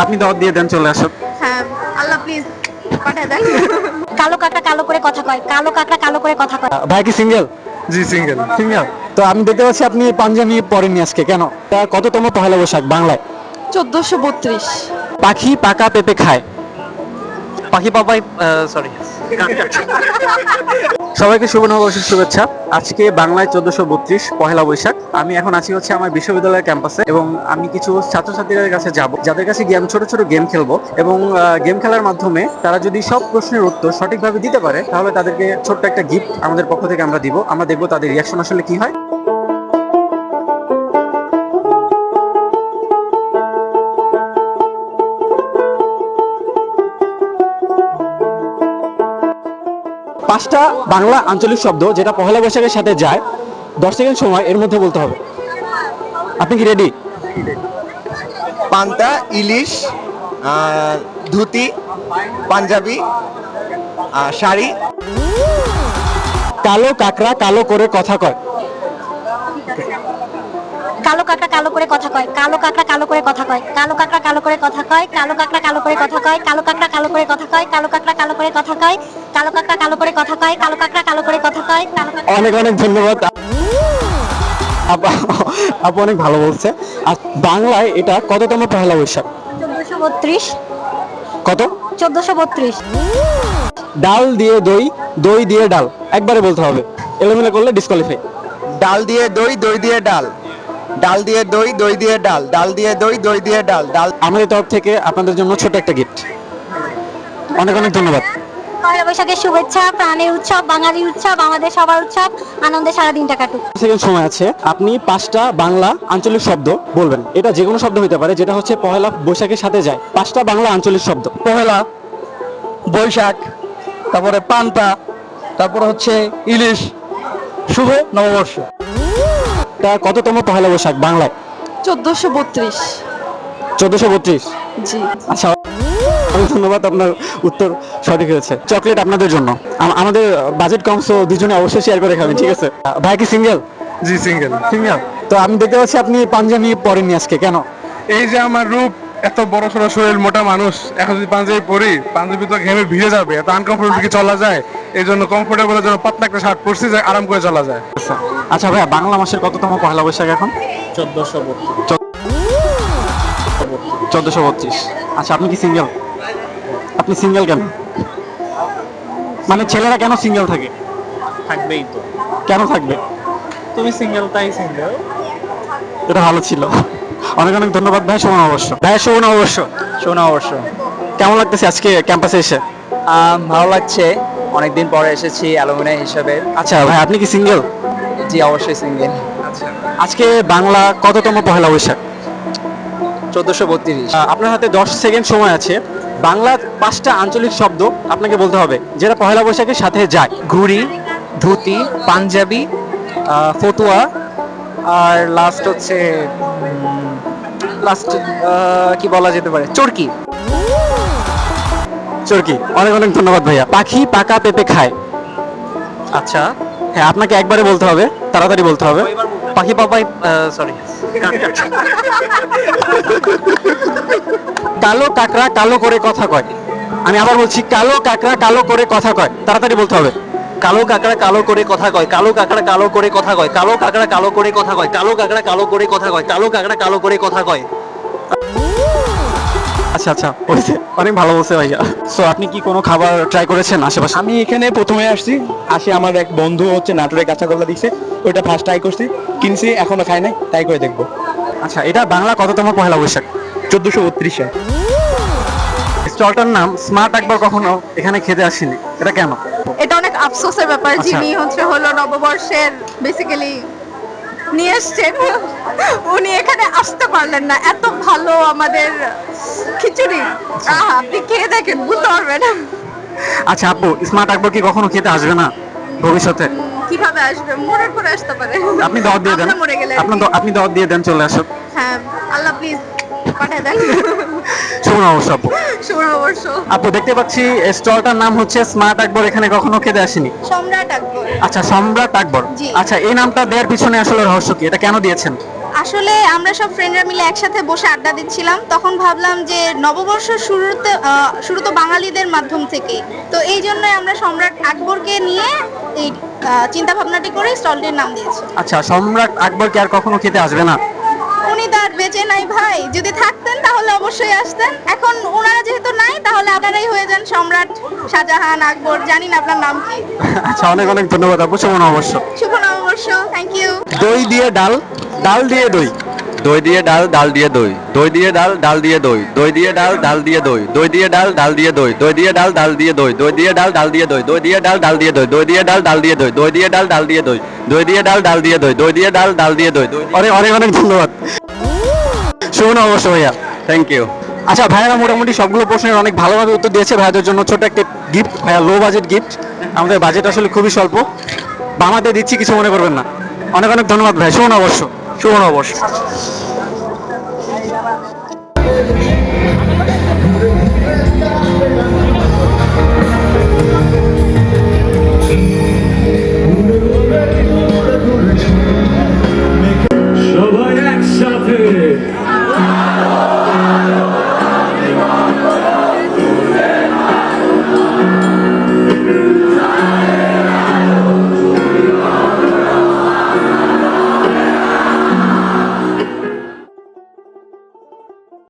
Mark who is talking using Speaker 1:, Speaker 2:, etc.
Speaker 1: আপনি দাওয়াত দিয়ে দেন, চলে আসুন।
Speaker 2: হ্যাঁ, আল্লাহ প্লিজ পাঠিয়ে দেন।
Speaker 3: কালো কাকড়া কালো করে কথা কয়, কালো কাকড়া কালো করে কথা কয়।
Speaker 1: ভাই কি সিঙ্গেল?
Speaker 4: জি সিঙ্গেল।
Speaker 1: সিঙ্গেল। তো আমি দেখতে পাচ্ছি আপনি পাঞ্জাবি পরেননি আজকে, কেন? তা কততম পহেলা বৈশাখ বাংলায়?
Speaker 2: 1432।
Speaker 1: পাখি পাকা পেঁপে খায়।
Speaker 5: পাখি পাপাই সরি
Speaker 1: সবাইকে শুভ নববর্ষের শুভেচ্ছা। আজকে বাংলায় 1432 পহেলা বৈশাখ। আমি এখন আছি হচ্ছে আমার বিশ্ববিদ্যালয়ের ক্যাম্পাসে এবং আমি কিছু ছাত্রছাত্রীদের কাছে যাব, যাদের কাছে গিয়ে আমি ছোট ছোট গেম খেলবো এবং গেম খেলার মাধ্যমে তারা যদি সব প্রশ্নের উত্তর সঠিকভাবে দিতে পারে তাহলে তাদেরকে ছোট্ট একটা গিফট আমাদের পক্ষ থেকে আমরা দিব। আমরা দেখবো তাদের রিয়াকশন আসলে কি হয়। পাঁচটা বাংলা আঞ্চলিক শব্দ যেটা পহেলা বৈশাখের সাথে যায়, 10 সেকেন্ড সময় এর মধ্যে বলতে হবে। আপনি কি রেডি?
Speaker 6: পান্তা, ইলিশ, ধুতি, পাঞ্জাবি, শাড়ি।
Speaker 1: কালো কাকড়া কালো করে কথা কয়।
Speaker 3: কালো কাকড়া কালো করে কথা কয়, কালো কাকড়া কালো করে কথা কয়, কালো কাকড়া কালো করে কথা কয়, কালো কাকড়া কালো করে কথা কয়, কালো কাকড়া কালো করে কথা কয়, কালো কাকড়া কালো করে কথা কয়, কালো কাকড়া কালো করে কথা কয়, কালো কাকড়া কালো করে কথা কয়, কালো কাকড়া।
Speaker 1: অনেক অনেক ধন্যবাদ। আপু অনেক ভালো বলছে। আর বাংলায় এটা কততম পহেলা বৈশাখ?
Speaker 3: 1432।
Speaker 1: কত?
Speaker 3: 1432।
Speaker 1: ডাল দিয়ে দই, দই দিয়ে ডাল, একবারে বলতে হবে, এলোমেলো করলে ডিসকোয়ালিফাই।
Speaker 6: ডাল দিয়ে দই, দই দিয়ে ডাল। ডাল দিয়ে দই, দই দিয়ে ডাল। ডাল দিয়ে দই, দই দিয়ে ডাল। ডাল।
Speaker 1: আমাদের তরফ থেকে আপনাদের জন্য ছোট একটা গিফট। অনেক অনেক ধন্যবাদ।
Speaker 3: পয়লা বৈশাখের শুভেচ্ছা, প্রাণের উৎসব, বাঙালির উৎসব, আমাদের সবার উৎসব, আনন্দে সারা দিনটা কাটুক।
Speaker 1: সেকেন্ড সময় আছে, আপনি 5টা বাংলা আঞ্চলিক শব্দ বলবেন। এটা যে কোনো শব্দ হতে পারে যেটা হচ্ছে পহেলা বৈশাখের সাথে যায়। 5টা বাংলা আঞ্চলিক শব্দ।
Speaker 5: পহেলা বৈশাখ, তারপরে পান্তা, তারপরে হচ্ছে ইলিশ, শুভ নববর্ষ।
Speaker 1: তা কততম পহেলা বৈশাখ বাংলায়?
Speaker 2: 1432।
Speaker 1: 1432।
Speaker 2: জি।
Speaker 1: আচ্ছা, অনেক ধন্যবাদ, আপনার উত্তর সঠিক হয়েছে। চকলেট আপনাদের জন্য। আমাদের বাজেট কম, সো দুজনে অবশ্যই শেয়ার করে খাবেন, ঠিক আছে? ভাই কি সিঙ্গেল?
Speaker 4: জি সিঙ্গেল।
Speaker 1: সিঙ্গেল। তো আমি দেখতে পাচ্ছি আপনি পাঞ্জাবি পরেননি আজকে, কেন?
Speaker 4: এই যে আমার রূপ, এত বড় সড়ো শরীর, মোটা মানুষ, এখন যদি পাঞ্জাবি পরি, পাঞ্জাবি তো ঘেমে ভিজে যাবে, এত আনকমফোর্টেবল কি চলা যায়? এই জন্য কমফোর্টেবলের জন্য পাতলা একটা শার্ট পরছি যে আরাম করে চলা যায়।
Speaker 1: আচ্ছা ভাইয়া, বাংলা মাসের কততম পহেলা বৈশাখ এখন? 1432। আচ্ছা, আপনি কি সিঙ্গেল? আপনি সিঙ্গেল কেন? মানে ছেলেরা কেন সিঙ্গেল থাকে?
Speaker 5: থাকবেই তো,
Speaker 1: কেন থাকবে?
Speaker 5: তুমি সিঙ্গেল তাই সিঙ্গেল।
Speaker 1: এটা ভালো ছিল। অনেক অনেক ধন্যবাদ ভাই, শোনা অবশ্য। ভাই শোনা অবশ্য।
Speaker 5: শোনা অবশ্য।
Speaker 1: কেমন লাগতেছে আজকে ক্যাম্পাসে এসে?
Speaker 5: ভালো লাগছে, অনেকদিন পরে এসেছি অ্যালুমিনাই হিসাবে।
Speaker 1: আচ্ছা ভাই, আপনি কি সিঙ্গেল?
Speaker 5: জি অবশ্যই সিঙ্গেল।
Speaker 1: আজকে বাংলা কততম পহেলা বৈশাখ?
Speaker 5: 1432।
Speaker 1: আপনার হাতে 10 সেকেন্ড সময় আছে। বাংলার 5টা আঞ্চলিক শব্দ আপনাকে বলতে হবে যেটা পহেলা বৈশাখের সাথে যায়।
Speaker 5: ঘুড়ি, ধুতি, পাঞ্জাবি, ফতুয়া, আর লাস্ট হচ্ছে লাস্ট কি বলা যেতে পারে, চরকি।
Speaker 1: চরকি। অনেক অনেক ধন্যবাদ ভাইয়া। পাখি পাকা পেঁপে খায়।
Speaker 5: আচ্ছা,
Speaker 1: হ্যাঁ, আপনাকে একবারে বলতে হবে, তাড়াতাড়ি বলতে হবে।
Speaker 5: পাখি পাপাই সরি
Speaker 1: কালো কাকড়া কালো করে কথা কয়। আমি আবার বলছি, কালো কাকড়া কালো করে কথা কয়, তাড়াতাড়ি বলতে হবে।
Speaker 5: কালো কাকড়া কালো করে কথা কয়, কালো কাকড়া কালো করে কথা কয়, কালো কাকড়া কালো করে কথা কয়, কালো কাকড়া কালো করে কথা কয়, কালো কাকড়া কালো করে কথা কয়।
Speaker 1: আচ্ছা আচ্ছা, হয়েছে, অনেক ভালো বলছে ভাইয়া। সো আপনি কি কোনো খাবার ট্রাই করেছেন আশেপাশে?
Speaker 7: আমি এখানে প্রথমে আসি আমার এক বন্ধু হচ্ছে নাটোরের কাঁচাগোল্লা দিচ্ছে, ওইটা ফার্স্ট ট্রাই করছি, কিনছি, এখনো খাই নাই, তাই করে দেখবো।
Speaker 1: আচ্ছা, এটা বাংলা কততম পহেলা বৈশাখ?
Speaker 7: 1432 সাল।
Speaker 1: স্টলটার নাম স্মার্ট আকবর কখনো এখানে খেতে আসেনি, এটা কেন?
Speaker 2: এটা অনেক আফসোসের ব্যাপার,
Speaker 1: আচ্ছা।
Speaker 2: যিনি হলো নববর্ষের বেসিক্যালি নিয়ে এসছেন, উনি এখানে আসতে পারলেন না। এত ভালো আমাদের খিচুড়ি, আপনি খেয়ে দেখেন, বুঝতে পারবেন।
Speaker 1: আচ্ছা আপু, স্মার্ট আকবর কি কখনো খেতে আসবে না ভবিষ্যতে?
Speaker 2: কিভাবে আসবে? মরার পরে আসতে পারে।
Speaker 1: আপনি দাওয়াত দিয়ে দেন।
Speaker 2: আমরা মরে গেলে।
Speaker 1: আপনি দাওয়াত দিয়ে দেন, চলে আসুন।
Speaker 2: হ্যাঁ, আল্লাহ প্লিজ পাঠিয়ে দেন।
Speaker 1: শুভ নববর্ষ আপু।
Speaker 2: শুভ নববর্ষ।
Speaker 1: আপু, দেখতে পাচ্ছি স্টলটার নাম হচ্ছে স্মার্ট আকবর, এখানে কখনো খেতে আসেনি।
Speaker 2: সম্রাট আকবর।
Speaker 1: আচ্ছা, সম্রাট আকবর।
Speaker 2: জি।
Speaker 1: আচ্ছা, এই নামটা দেওয়ার পিছনে আসলে রহস্য কি? এটা কেন দিয়েছেন?
Speaker 2: আসলে আমরা সব ফ্রেন্ডরা মিলে একসাথে বসে আড্ডা দিচ্ছিলাম, তখন ভাবলাম যে নববর্ষ শুরু তো বাঙালিদের মাধ্যম থেকে, তো এই জন্যই আমরা সম্রাট আকবরকে নিয়ে এই চিন্তা ভাবনাটি করে স্টলটির নাম দিয়েছি।
Speaker 1: আচ্ছা, সম্রাট আকবর কি আর কখনো খেতে আসবে না?
Speaker 2: উনি তো আর বেঁচে নাই ভাই, যদি থাকতেন তাহলে অবশ্যই আসতেন। এখন ওনারা যেহেতু নাই, তাহলে আপনারাই হয়ে যান সম্রাট শাহজাহান আকবর। জানি না আপনার নাম কি।
Speaker 1: আচ্ছা, অনেক অনেক ধন্যবাদ আপু, শুভ নববর্ষ।
Speaker 2: শুভ নববর্ষ, থ্যাংক ইউ।
Speaker 1: দই দিয়ে ডাল, ডাল দিয়ে দই।
Speaker 5: দই দিয়ে ডাল, ডাল দিয়ে দই, দই দিয়ে ডাল, ডাল দিয়ে দই, দই দিয়ে ডাল, ডাল দিয়ে দই, দই দিয়ে ডাল, ডাল দিয়ে দই, দই দিয়ে ডাল, ডাল দিয়ে দই, দই দিয়ে ডাল, ডাল দিয়ে দই, দই দিয়ে ডাল, ডাল দিয়ে দই, দই দিয়ে ডাল, ডাল দিয়ে দই, দই দিয়ে ডাল, ডাল দিয়ে দই, দই দিয়ে ডাল, ডাল দিয়ে দই, দই দিয়ে ডাল, ডাল দিয়ে দই।
Speaker 1: অনেক অনেক অনেক ধন্যবাদ, শুভ নববর্ষ ভাইয়া।
Speaker 5: Thank you.
Speaker 1: আচ্ছা, ভাইয়ারা মোটামুটি সবগুলো প্রশ্নের অনেক ভালোভাবে উত্তর দিয়েছে। ভাইয়াদের জন্য ছোট একটা গিফট, ভাইয়া লো বাজেট গিফট। আমাদের বাজেট আসলে খুবই স্বল্প, বামাতে দিচ্ছি, কিছু মনে করবেন না। অনেক অনেক ধন্যবাদ ভাই, শুভ নববর্ষ।
Speaker 5: শুভ নববর্ষ।